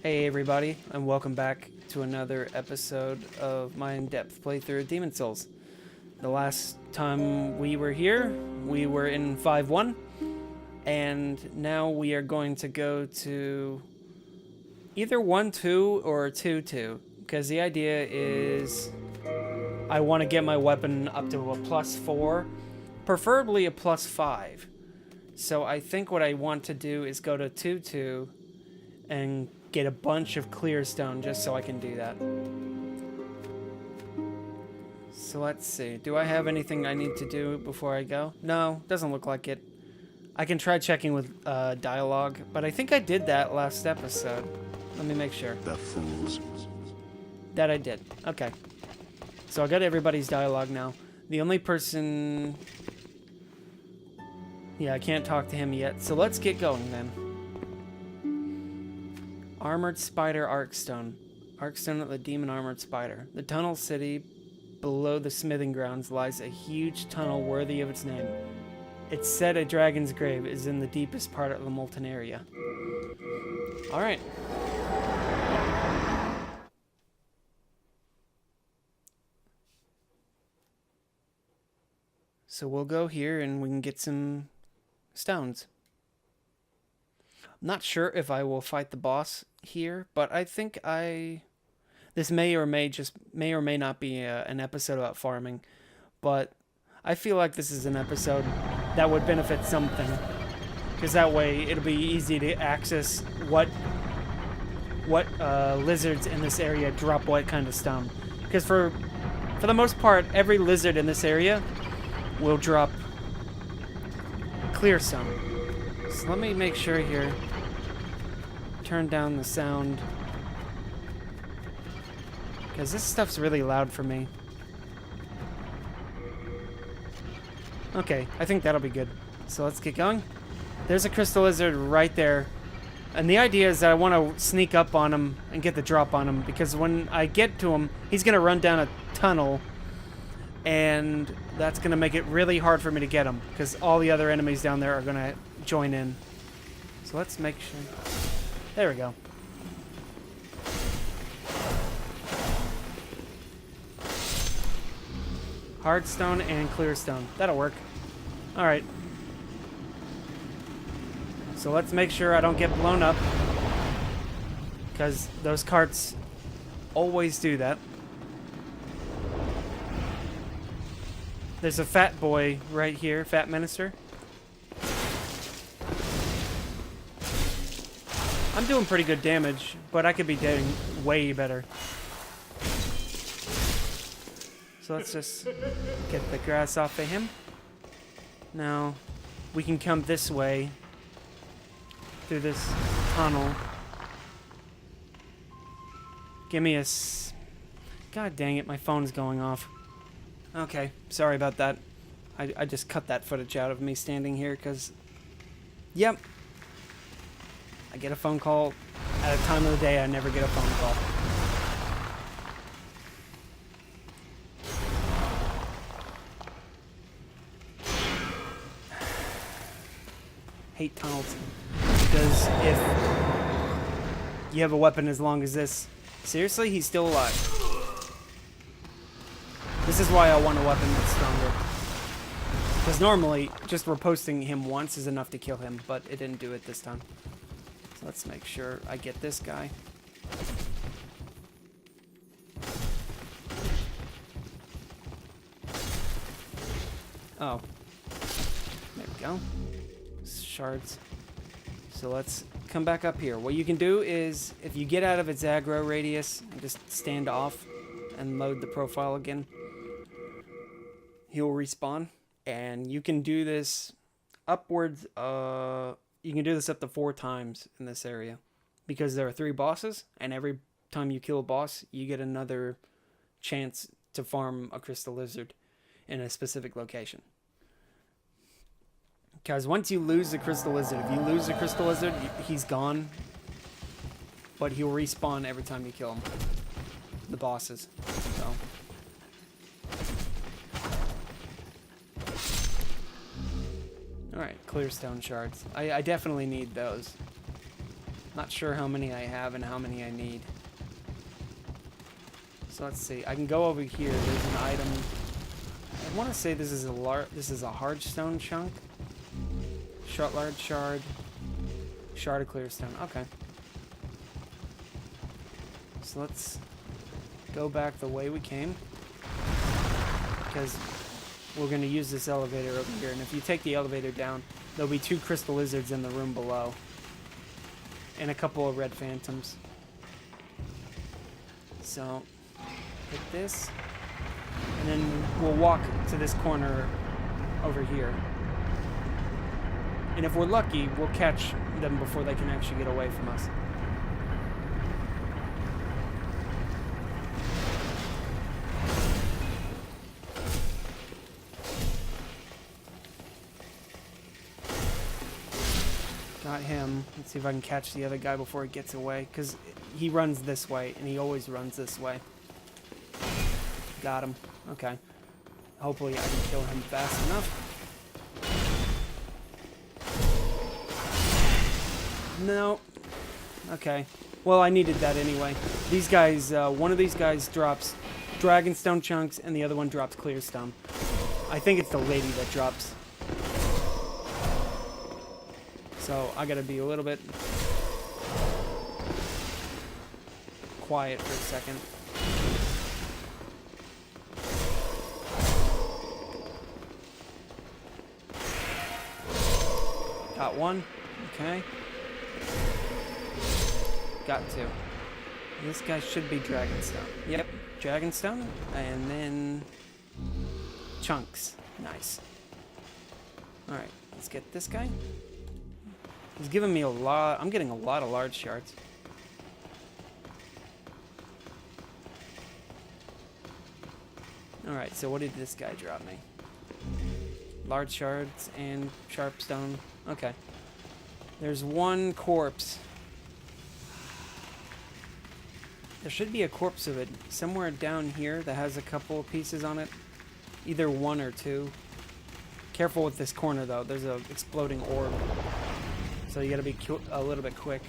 Hey everybody, and welcome back to another episode of my in-depth playthrough of Demon Souls. The last time we were here, we were in 5-1, and now we are going to go to either 1-2 or 2-2, because the idea is I want to get my weapon up to a +4, preferably a +5. So I think what I want to do is go to 2-2 and get a bunch of Clearstone just so I can do that. So let's see. Do I have anything I need to do before I go? No, doesn't look like it. I can try checking with dialogue, but I think I did that last episode. Let me make sure. The fools. That I did. Okay. So I got everybody's dialogue now. The only person... Yeah, I can't talk to him yet. So let's get going then. Armored Spider Arkstone. Arkstone of the Demon Armored Spider. The tunnel city below the smithing grounds lies a huge tunnel worthy of its name. It's said a dragon's grave is in the deepest part of the molten area. Alright. So we'll go here and we can get some stones. I'm not sure if I will fight the boss here, but I think this may or may not be an episode about farming, but I feel like this is an episode that would benefit something, because that way it'll be easy to access what lizards in this area drop what kind of stone. Because for the most part, every lizard in this area will drop Clearstone. So let me make sure here. Turn down the sound, because this stuff's really loud for me. Okay, I think that'll be good. So let's get going. There's a crystal lizard right there, and the idea is that I want to sneak up on him and get the drop on him, because when I get to him, he's going to run down a tunnel, and that's going to make it really hard for me to get him, because all the other enemies down there are going to join in. So let's make sure... There we go. Hardstone and Clearstone. That'll work. Alright. So let's make sure I don't get blown up, because those carts always do that. There's a fat boy right here, fat minister. I'm doing pretty good damage, but I could be doing way better. So let's just get the grass off of him. Now, we can come this way through this tunnel. Give me a... God dang it, my phone's going off. Okay, sorry about that. I just cut that footage out of me standing here because... Yep. I get a phone call at a time of the day I never get a phone call. Hate tunnels. Because if you have a weapon as long as this... Seriously? He's still alive. This is why I want a weapon that's stronger. Because normally, just riposting him once is enough to kill him, but it didn't do it this time. Let's make sure I get this guy. Oh. There we go. Shards. So let's come back up here. What you can do is, if you get out of its aggro radius, just stand off and load the profile again. He'll respawn. And you can do this upwards you can do this up to 4 times in this area, because there are 3 bosses, and every time you kill a boss, you get another chance to farm a crystal lizard in a specific location. Because once you lose the crystal lizard, if you lose the crystal lizard, he's gone, but he'll respawn every time you kill him. The bosses. So. Alright, Clearstone Shards. I definitely need those. Not sure how many I have and how many I need. So let's see. I can go over here. There's an item. I want to say this is a hardstone chunk. Large shard. Shard of Clearstone. Okay. So let's go back the way we came. Because we're going to use this elevator over here. And if you take the elevator down, there'll be 2 crystal lizards in the room below. And a couple of red phantoms. So, hit this. And then we'll walk to this corner over here. And if we're lucky, we'll catch them before they can actually get away from us. Got him. Let's see if I can catch the other guy before he gets away, because he runs this way, and he always runs this way. Got him. Okay. Hopefully I can kill him fast enough. No. Okay. Well, I needed that anyway. These guys, one of these guys drops Dragonstone Chunks, and the other one drops Clearstone. I think it's the lady that drops. So, I gotta be a little bit quiet for a second. Got one. Okay. Got 2. This guy should be Dragonstone. Yep, Dragonstone. And then Chunks. Nice. Alright, let's get this guy. He's giving me a lot. I'm getting a lot of large shards. Alright, so what did this guy drop me? Large shards and sharpstone. Okay. There's one corpse. There should be a corpse of it somewhere down here that has a couple of pieces on it. Either 1 or 2. Careful with this corner though. There's an exploding orb. So you gotta be a little bit quick.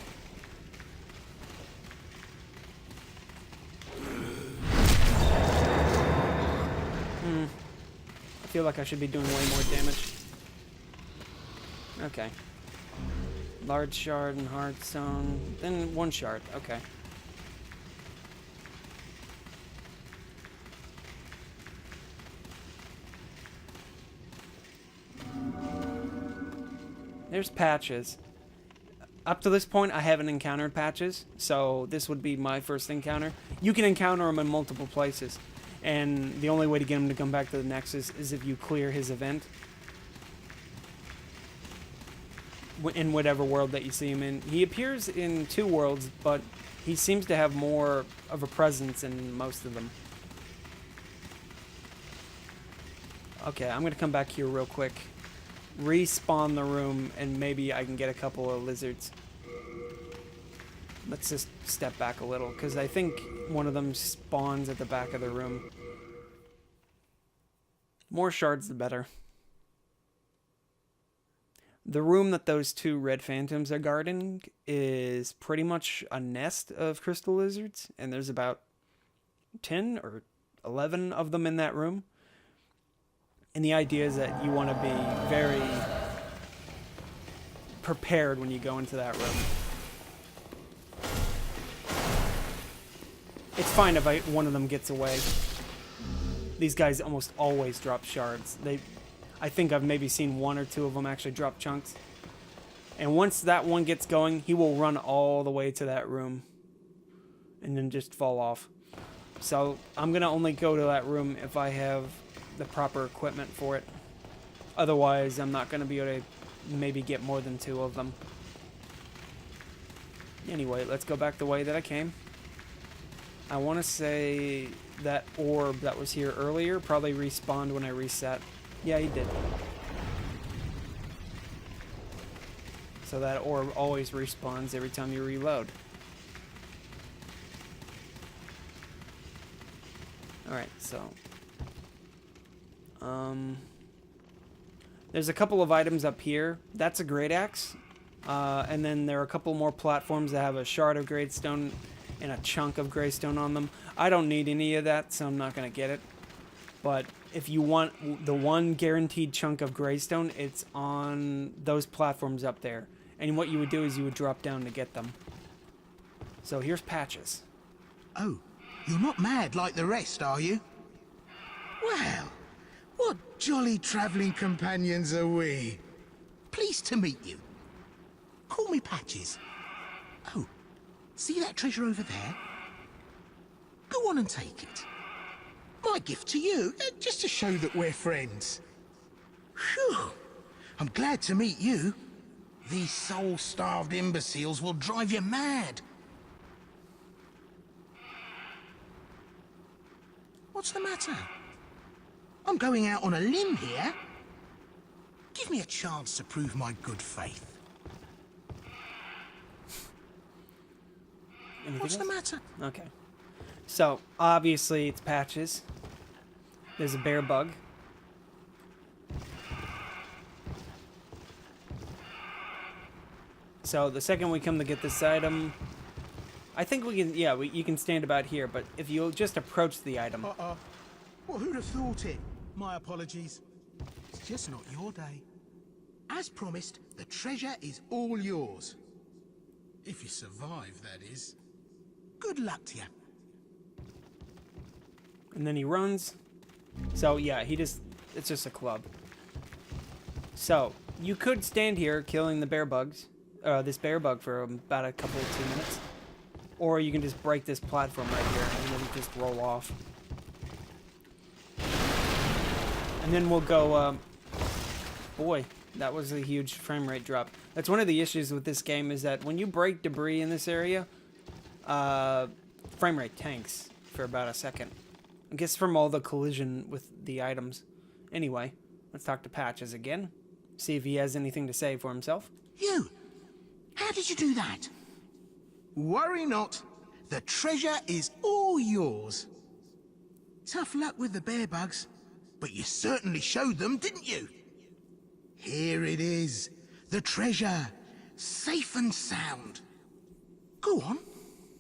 I feel like I should be doing way more damage. Okay. Large shard and hardstone. Then 1 shard. Okay. There's patches. Up to this point, I haven't encountered patches, so this would be my first encounter. You can encounter them in multiple places, and the only way to get him to come back to the Nexus is if you clear his event. In whatever world that you see him in. He appears in 2 worlds, but he seems to have more of a presence in most of them. Okay, I'm going to come back here real quick. Respawn the room, and maybe I can get a couple of lizards. Let's just step back a little, because I think one of them spawns at the back of the room. More shards, the better. The room that those 2 red phantoms are guarding is pretty much a nest of crystal lizards, and there's about 10 or 11 of them in that room. And the idea is that you want to be very prepared when you go into that room. It's fine if one of them gets away. These guys almost always drop shards. I think I've maybe seen 1 or 2 of them actually drop chunks. And once that one gets going, he will run all the way to that room and then just fall off. So I'm going to only go to that room if I have the proper equipment for it. Otherwise, I'm not going to be able to maybe get more than 2 of them. Anyway, let's go back the way that I came. I want to say that orb that was here earlier probably respawned when I reset. Yeah, he did. So that orb always respawns every time you reload. Alright, so there's a couple of items up here. That's a great axe. And then there are a couple more platforms that have a Shard of Dragonstone and a Chunk of Greystone on them. I don't need any of that, so I'm not going to get it. But if you want the one guaranteed Chunk of Greystone, it's on those platforms up there. And what you would do is you would drop down to get them. So here's Patches. Oh, you're not mad like the rest, are you? Well, what jolly travelling companions are we? Pleased to meet you. Call me Patches. Oh, see that treasure over there? Go on and take it. My gift to you, just to show that we're friends. Phew, I'm glad to meet you. These soul-starved imbeciles will drive you mad. What's the matter? I'm going out on a limb here. Give me a chance to prove my good faith. What's the matter? Okay. So, obviously, it's Patches. There's a bear bug. So, the second we come to get this item, I think we can, yeah, you can stand about here, but if you'll just approach the item. Well, who'd have thought it? My apologies. It's just not your day. As promised, the treasure is all yours. If you survive, that is. Good luck to you. And then he runs. So, yeah, it's just a club. So, you could stand here killing the bear bugs, this bear bug for about a couple of 2 minutes. Or you can just break this platform right here and then just roll off. And then we'll go, boy, that was a huge frame rate drop. That's one of the issues with this game is that when you break debris in this area, frame rate tanks for about a second. I guess from all the collision with the items. Anyway, let's talk to Patches again. See if he has anything to say for himself. You! How did you do that? Worry not. The treasure is all yours. Tough luck with the bear bugs, but you certainly showed them, didn't you? Here it is. The treasure. Safe and sound. Go on.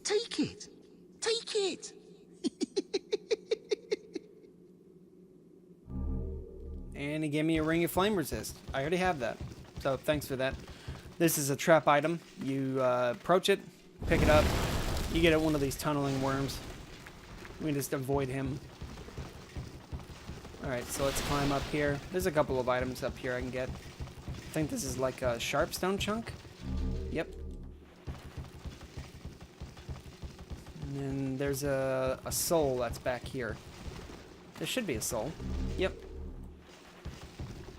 Take it. Take it. And he gave me a ring of flame resist. I already have that. So thanks for that. This is a trap item. You approach it, pick it up. You get one of these tunneling worms. We can just avoid him. Alright, so let's climb up here. There's a couple of items up here I can get. I think this is like a Sharpstone chunk. Yep. And then there's a soul that's back here. There should be a soul. Yep.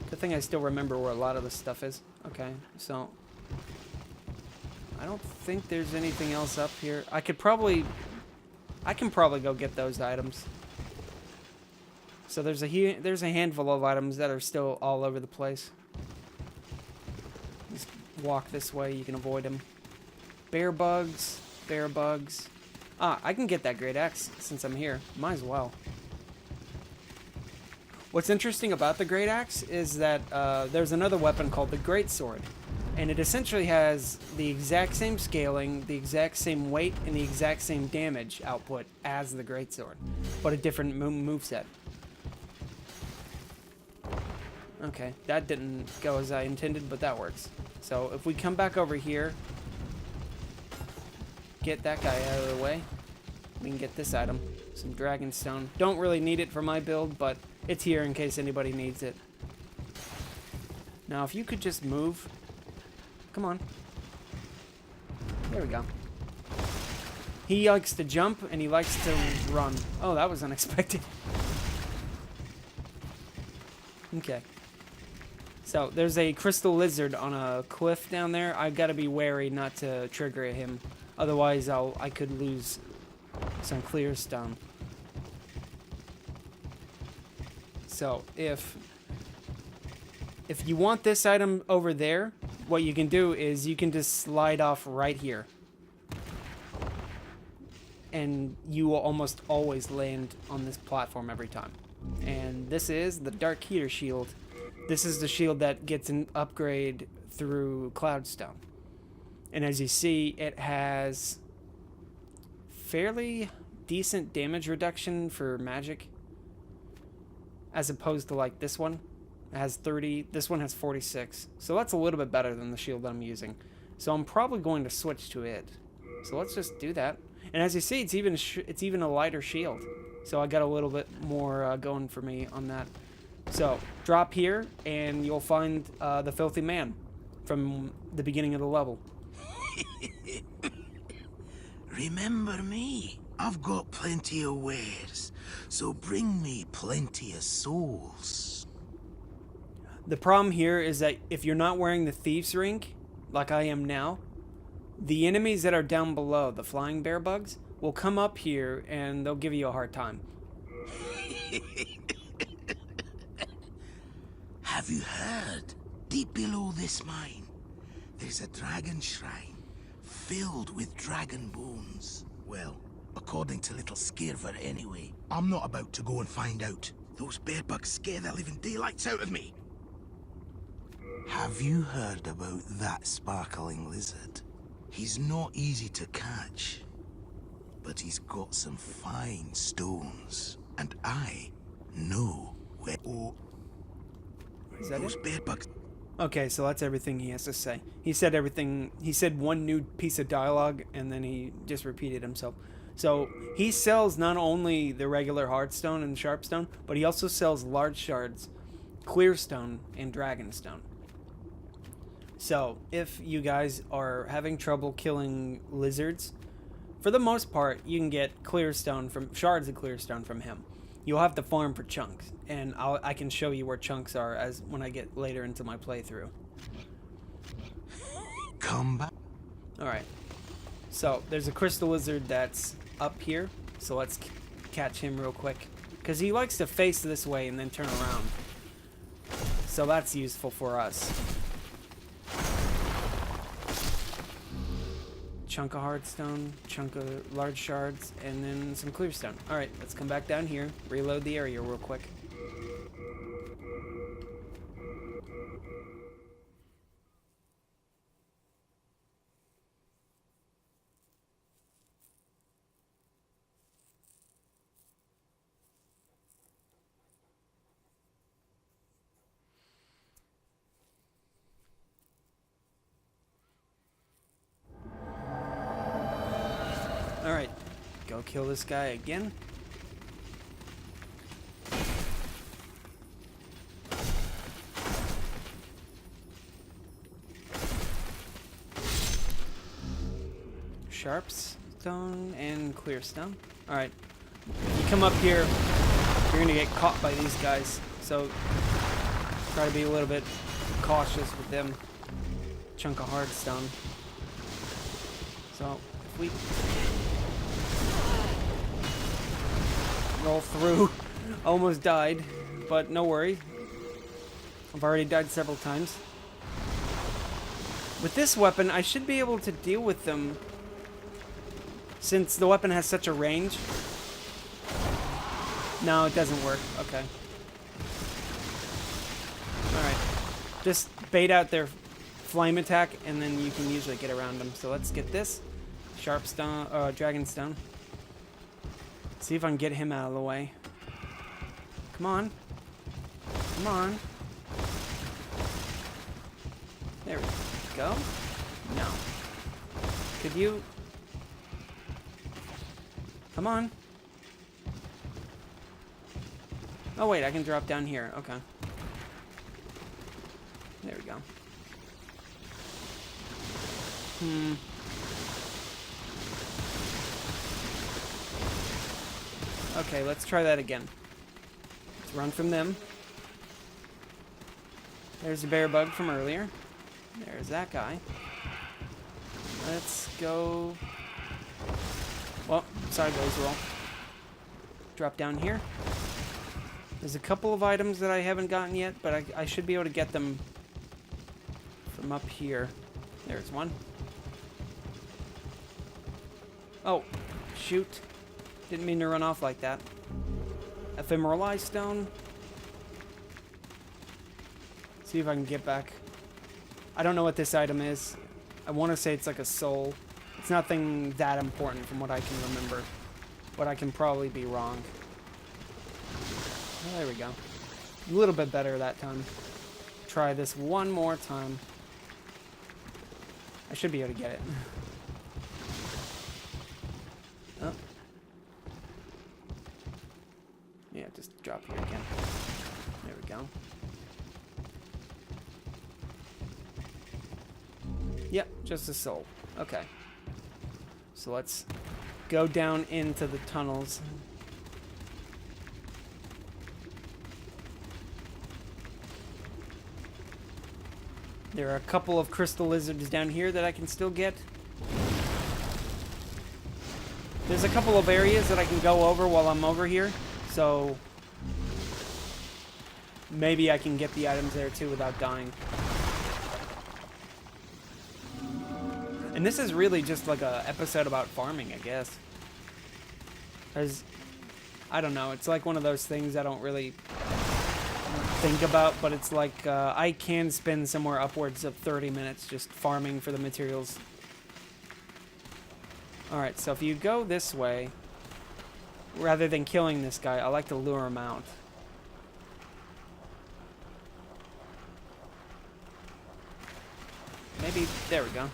Good thing I still remember where a lot of this stuff is. Okay, so I don't think there's anything else up here. I can probably go get those items. So there's a handful of items that are still all over the place. Just walk this way, you can avoid them. Bear bugs, bear bugs. Ah, I can get that great axe since I'm here. Might as well. What's interesting about the great axe is that there's another weapon called the great sword. And it essentially has the exact same scaling, the exact same weight, and the exact same damage output as the greatsword, but a different moveset. Okay, that didn't go as I intended, but that works. So if we come back over here, get that guy out of the way, we can get this item, some Dragonstone. Don't really need it for my build, but it's here in case anybody needs it. Now, if you could just move. Come on. There we go. He likes to jump, and he likes to run. Oh, that was unexpected. Okay. So, there's a crystal lizard on a cliff down there. I've got to be wary not to trigger him. Otherwise, I could lose some Clearstone. So, if you want this item over there, what you can do is you can just slide off right here. And you will almost always land on this platform every time. And this is the Dark Heater Shield. This is the shield that gets an upgrade through Cloudstone. And as you see, it has fairly decent damage reduction for magic, as opposed to like this one. It has 30, this one has 46. So that's a little bit better than the shield that I'm using. So I'm probably going to switch to it. So let's just do that. And as you see, it's even a lighter shield. So I got a little bit more going for me on that. So drop here and you'll find the Filthy Man from the beginning of the level. Remember me? I've got plenty of wares, so bring me plenty of souls. The problem here is that if you're not wearing the Thieves' Ring, like I am now, the enemies that are down below, the flying bear bugs, will come up here and they'll give you a hard time. Have you heard? Deep below this mine, there's a dragon shrine filled with dragon bones. Well, according to little Skirver anyway. I'm not about to go and find out. Those bear bugs scare the living daylights out of me. Have you heard about that sparkling lizard? He's not easy to catch, but he's got some fine stones, and I know where. Oh, is that those it? bear bugs. Okay, so that's everything he has to say. He said everything. He said one new piece of dialogue, and then he just repeated himself. So he sells not only the regular Hardstone and Sharpstone, but he also sells Large Shards, Clearstone, and Dragonstone. So if you guys are having trouble killing lizards, for the most part, you can get Clearstone from shards of Clearstone from him. You'll have to farm for chunks, and I can show you where chunks are as when I get later into my playthrough. Come back. All right. So there's a crystal lizard that's up here. So let's catch him real quick, because he likes to face this way and then turn around. So that's useful for us. Chunk of Hardstone, chunk of Large Shards, and then some Clearstone. Alright, let's come back down here, reload the area real quick. Alright, go kill this guy again. Sharpstone and Clearstone. Alright, if you come up here, you're gonna get caught by these guys, so try to be a little bit cautious with them. Chunk of Hardstone. So, if we roll through. Almost died, but no worry. I've already died several times. With this weapon, I should be able to deal with them since the weapon has such a range. No, it doesn't work. Okay. Alright. Just bait out their flame attack, and then you can usually get around them. So let's get this. Sharpstone, Dragonstone. See if I can get him out of the way. Come on. Come on. There we go. No. Could you... Come on. Oh wait, I can drop down here. Okay. There we go. Okay, let's try that again. Let's run from them. There's a bear bug from earlier. There's that guy. Let's go... Well, sideways roll. Drop down here. There's a couple of items that I haven't gotten yet, but I should be able to get them from up here. There's one. Oh, shoot. Didn't mean to run off like that. Ephemeral stone. See if I can get back. I don't know what this item is. I want to say it's like a soul. It's nothing that important from what I can remember. But I can probably be wrong. Oh, there we go. A little bit better that time. Try this one more time. I should be able to get it. Oh. Yeah, just drop here again. There we go. Yep, just a soul. Okay. So let's go down into the tunnels. There are a couple of crystal lizards down here that I can still get. There's a couple of areas that I can go over while I'm over here, so maybe I can get the items there too without dying. And this is really just like a episode about farming, I guess. Because, I don't know, it's like one of those things I don't really think about, but it's like I can spend somewhere upwards of 30 minutes just farming for the materials. Alright, so if you go this way, rather than killing this guy, I like to lure him out. Maybe, there we go.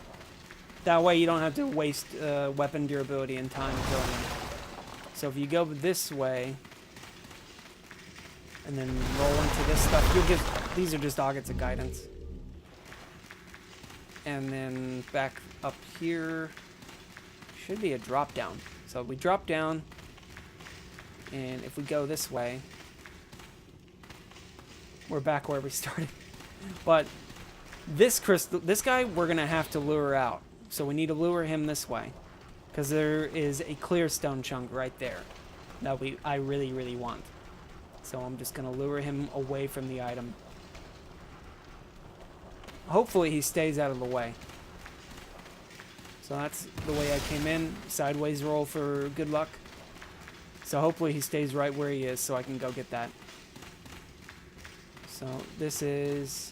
That way you don't have to waste weapon durability and time killing him. So if you go this way, and then roll into this stuff, you'll get, these are just Augites of Guidance. And then back up here, should be a drop down. So we drop down, and if we go this way, we're back where we started. But this crystal, this guy, we're gonna have to lure out. So we need to lure him this way, because there is a Clearstone chunk right there that I really, really want. So I'm just gonna lure him away from the item. Hopefully he stays out of the way. So that's the way I came in. Sideways roll for good luck. So hopefully he stays right where he is so I can go get that. So this is...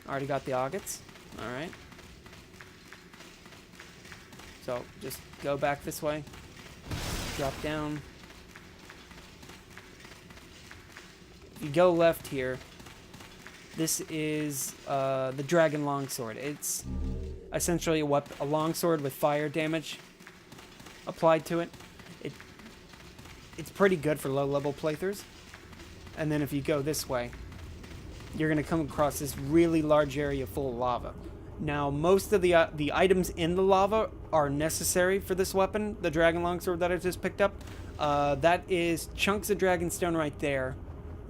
already got the Augites. Alright. So just go back this way. Drop down. If you go left here, this is the Dragon Longsword. It's essentially a longsword with fire damage applied to it. It's pretty good for low-level playthroughs. And then if you go this way, you're going to come across this really large area full of lava. Now, most of the items in the lava are necessary for this weapon, the Dragon Longsword that I just picked up. That is Chunks of Dragonstone right there.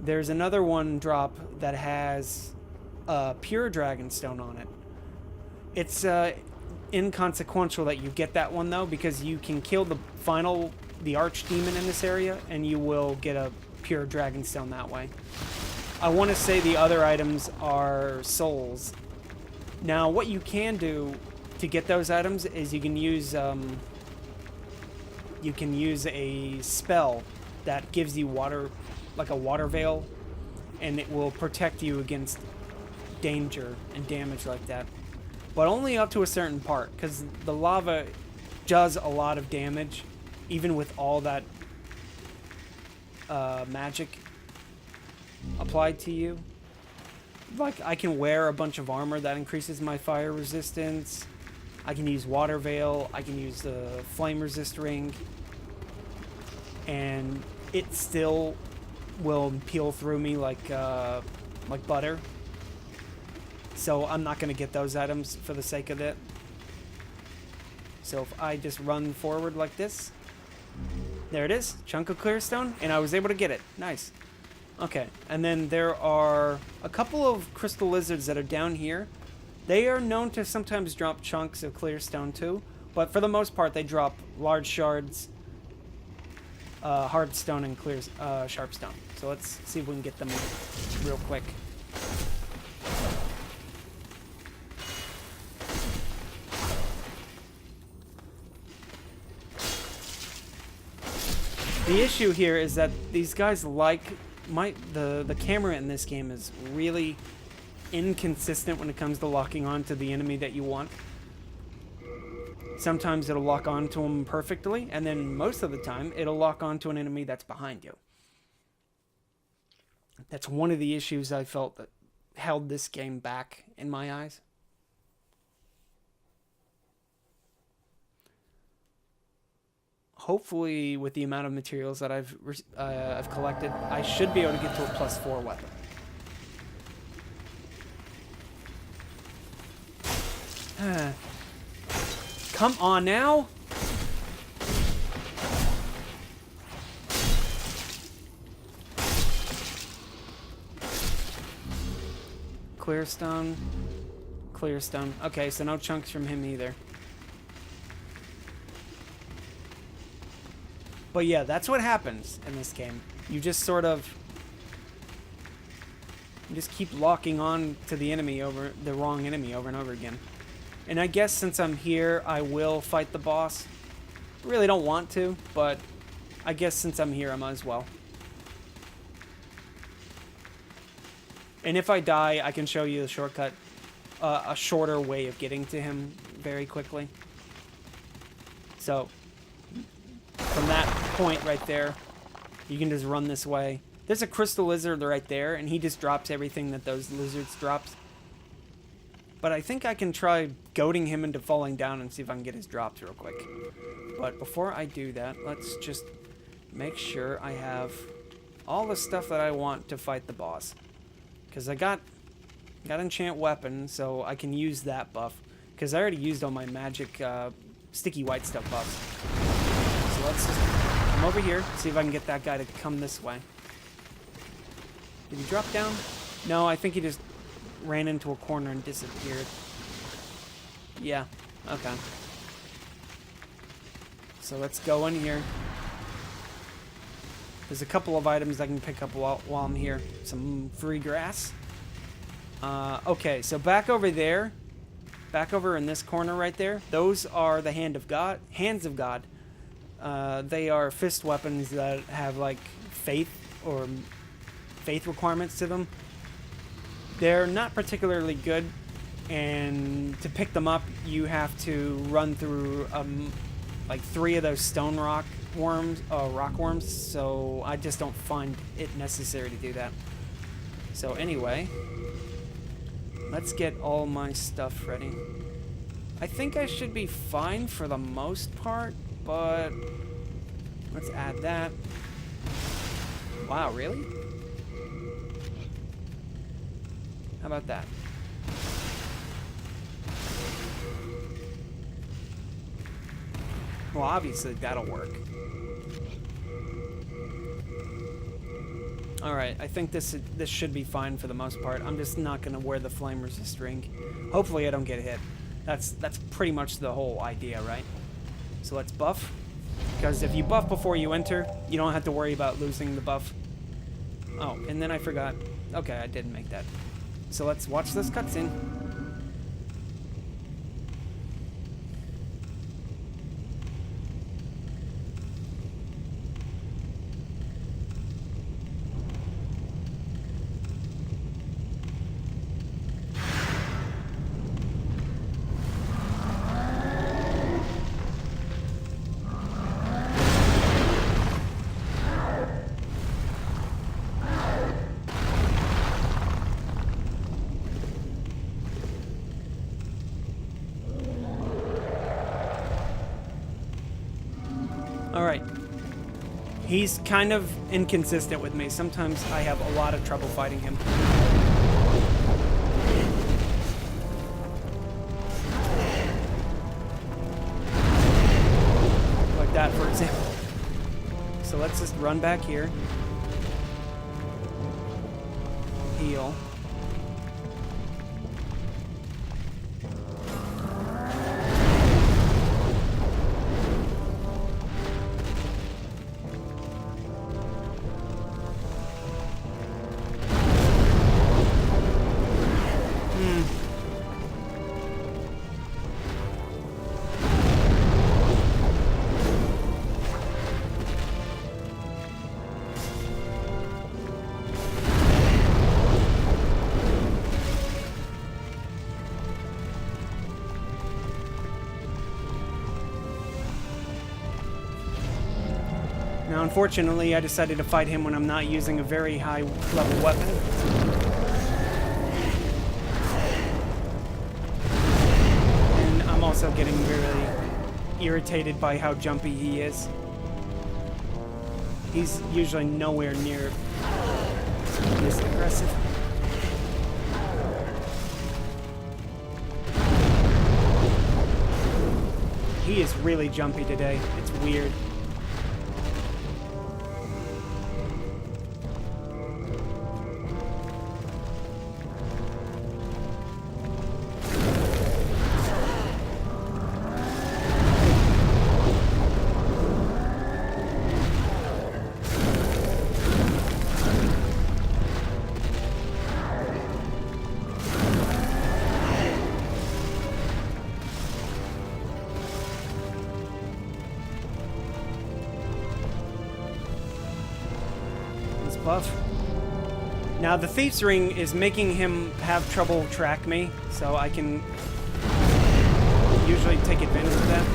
There's another one drop that has Pure Dragonstone on it. It's inconsequential that you get that one, though, because you can kill the archdemon in this area, and you will get a Pure Dragonstone that way. I want to say the other items are souls. Now, what you can do to get those items is you can use a spell that gives you water, like a water veil, and it will protect you against danger and damage like that. But only up to a certain part, because the lava does a lot of damage, even with all that magic applied to you. Like, I can wear a bunch of armor that increases my fire resistance. I can use water veil. I can use the flame resist ring, and it still will peel through me like butter. So I'm not going to get those items for the sake of it. So if I just run forward like this, there it is, Chunk of Clearstone, and I was able to get it. Nice. Okay, and then there are a couple of crystal lizards that are down here. They are known to sometimes drop chunks of Clearstone too, but for the most part they drop large shards, hardstone, and sharpstone. So let's see if we can get them real quick. The issue here is that these guys like... the camera in this game is really inconsistent when it comes to locking on to the enemy that you want. Sometimes it'll lock on to them perfectly, and then most of the time it'll lock on to an enemy that's behind you. That's one of the issues I felt that held this game back in my eyes. Hopefully, with the amount of materials that I've collected, I should be able to get to a +4 weapon. Come on now! Clearstone. Clearstone. Okay, so no chunks from him either. But yeah, that's what happens in this game. You just sort of... You just keep locking on to the enemy over... the wrong enemy over and over again. And I guess since I'm here, I will fight the boss. I really don't want to, but I guess since I'm here, I might as well. And if I die, I can show you the shortcut. A shorter way of getting to him very quickly. So... from that point right there, you can just run this way. There's a crystal lizard right there, and he just drops everything that those lizards drops. But I think I can try goading him into falling down and see if I can get his drops real quick. But before I do that, let's just make sure I have all the stuff that I want to fight the boss. Because I got enchant weapon, so I can use that buff. Because I already used all my magic sticky white stuff buffs. So let's just come over here, see if I can get that guy to come this way. Did he drop down? No, I think he just ran into a corner and disappeared. Yeah, okay. So let's go in here. There's a couple of items I can pick up while I'm here. Some free grass. Okay, so back over there, back over in this corner right there, those are the hands of God. They are fist weapons that have like faith requirements to them. They're not particularly good, and to pick them up, you have to run through like 3 of those stone rock worms. So I just don't find it necessary to do that. So anyway, let's get all my stuff ready. I think I should be fine for the most part, but let's add that. Wow, really? How about that? Well, obviously that'll work. Alright, I think this should be fine for the most part. I'm just not going to wear the flame resist ring. Hopefully I don't get hit. That's pretty much the whole idea, right? So let's buff. Because if you buff before you enter, you don't have to worry about losing the buff. Oh, and then I forgot. Okay, I didn't make that. So let's watch this cutscene. Alright. He's kind of inconsistent with me. Sometimes I have a lot of trouble fighting him. Like that, for example. So let's just run back here. Heal. Now, unfortunately, I decided to fight him when I'm not using a very high level weapon. And I'm also getting really irritated by how jumpy he is. He's usually nowhere near this aggressive. He is really jumpy today. It's weird. Buff. Now the Thief's Ring is making him have trouble track me, so I can usually take advantage of that.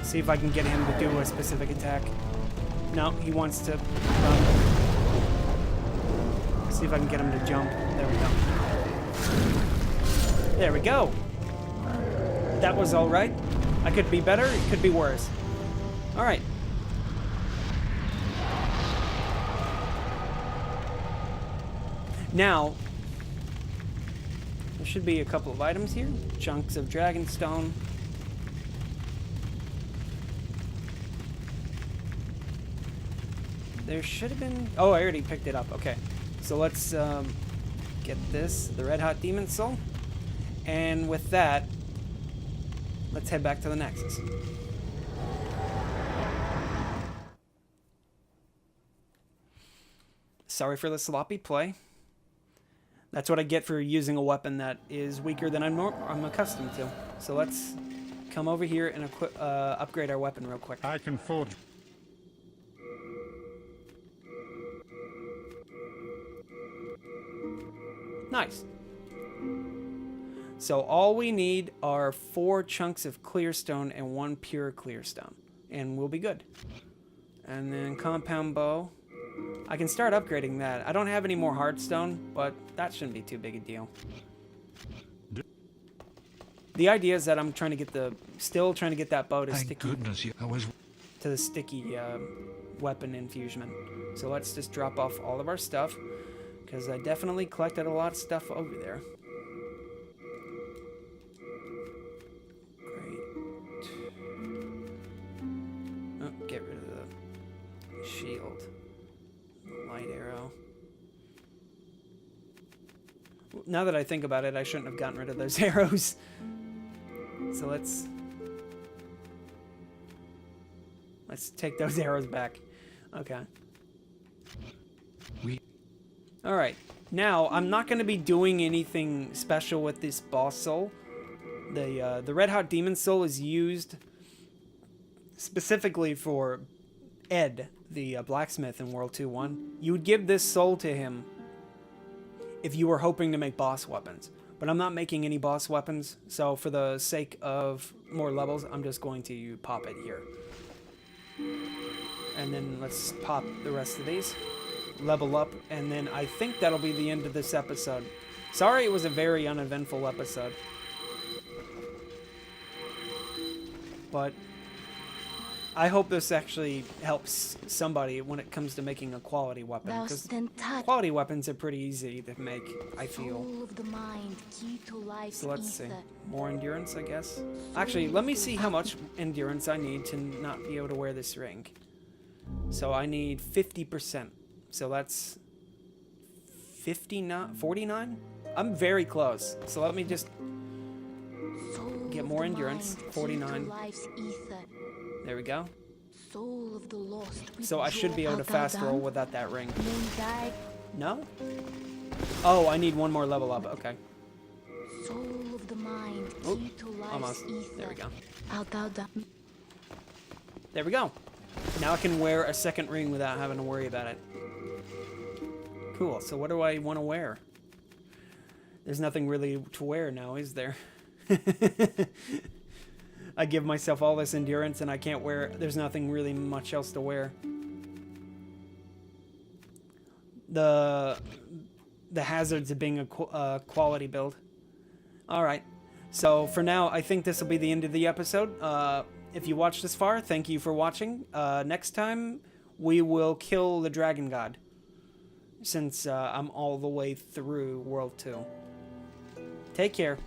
See if I can get him to do a specific attack. No, he wants to run. See if I can get him to jump. There we go. There we go. That was alright. I could be better, it could be worse. Alright. Now, there should be a couple of items here. Chunks of Dragonstone. There should have been... Oh, I already picked it up. Okay. So let's get this, the Red Hot Demon Soul. And with that, let's head back to the Nexus. Sorry for the sloppy play. That's what I get for using a weapon that is weaker than I'm accustomed to. So let's come over here and upgrade our weapon real quick. I can forge. Nice. So all we need are 4 chunks of Clearstone and 1 pure Clearstone. And we'll be good. And then compound bow. I can start upgrading that. I don't have any more Hardstone, but that shouldn't be too big a deal. The idea is that I'm trying to get still trying to get that bow to sticky, to the sticky weapon infusion. So let's just drop off all of our stuff, because I definitely collected a lot of stuff over there. Great. Oh, get rid of the shield. Light arrow. Now that I think about it, I shouldn't have gotten rid of those arrows. So let's take those arrows back. Okay. Alright. Now, I'm not going to be doing anything special with this boss soul. The Red Hot Demon Soul is used specifically for Ed, the blacksmith in World 2.1. You would give this soul to him if you were hoping to make boss weapons. But I'm not making any boss weapons, so for the sake of more levels, I'm just going to pop it here. And then let's pop the rest of these. Level up, and then I think that'll be the end of this episode. Sorry it was a very uneventful episode. But I hope this actually helps somebody when it comes to making a quality weapon, because quality weapons are pretty easy to make, I feel. So let's see. More endurance, I guess. Actually, let me see how much endurance I need to not be able to wear this ring. So I need 50%. So that's 49? I'm very close. So let me just get more endurance. 49. There we go. So I should be able to fast roll without that ring. No? Oh, I need one more level up. Okay. Oop, almost. There we go. There we go. Now I can wear a second ring without having to worry about it. Cool. So what do I want to wear? There's nothing really to wear now, is there? I give myself all this endurance and I can't wear... There's nothing really much else to wear. The hazards of being a quality build. Alright. So, for now, I think this will be the end of the episode. If you watched this far, thank you for watching. Next time, we will kill the Dragon God. Since I'm all the way through World 2. Take care.